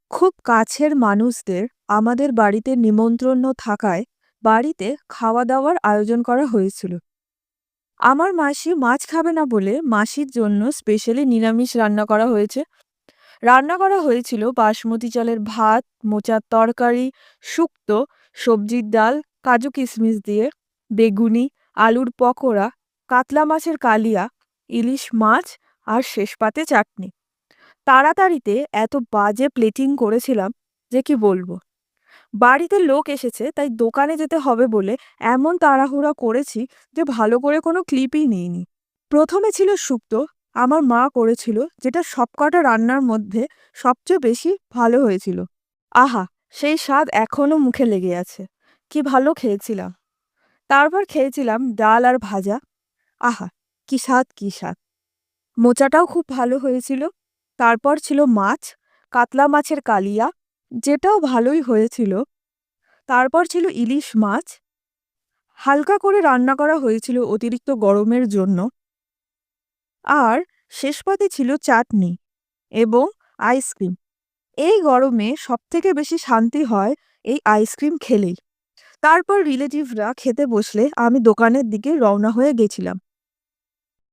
খুব কাছের মানুষদের আমাদের বাড়িতে নিমন্ত্রণ থাকায় বাড়িতে খাওয়া-দাওয়ার আয়োজন করা হয়েছিল। আমার মাসি মাছ খাবে না বলে মাসির জন্য স্পেশালি নিরামিষ রান্না করা হয়েছে। রান্না করা হয়েছিল বাসমতি চালের ভাত, মোচার তরকারি, শুক্তো, সবজির ডাল, কাজু কিশমিশ দিয়ে, বেগুনি, আলুর পকোড়া, কাতলা মাছের কালিয়া, ইলিশ মাছ আর শেষ পাতে চাটনি। তাড়াতাড়িতে এত বাজে প্লেটিং করেছিলাম যে কি বলবো। বাড়িতে লোক এসেছে তাই দোকানে যেতে হবে বলে এমন তাড়াহুড়া করেছি যে ভালো করে কোনো ক্লিপই নিইনি। প্রথমে ছিল শুক্তো, আমার মা করেছিল, যেটা সবকটা রান্নার মধ্যে সবচেয়ে বেশি ভালো হয়েছিল। আহা! সেই স্বাদ এখনো মুখে লেগে আছে। কি ভালো খেয়েছিলাম। তারপর খেয়েছিলাম ডাল আর ভাজা। আহা! কি স্বাদ, কি স্বাদ। মোচাটাও খুব ভালো হয়েছিল। তারপর ছিল মাছ, কাতলা মাছের কালিয়া, যেটাও ভালোই হয়েছিল। তারপর ছিল ইলিশ মাছ, হালকা করে রান্না করা হয়েছিল অতিরিক্ত গরমের জন্য। আর শেষ পাতে ছিল চাটনি এবং আইসক্রিম। এই গরমে সবথেকে বেশি শান্তি হয় এই আইসক্রিম খেলেই। তারপর রিলেটিভরা খেতে বসলে আমি দোকানের দিকে রওনা হয়ে গেছিলাম।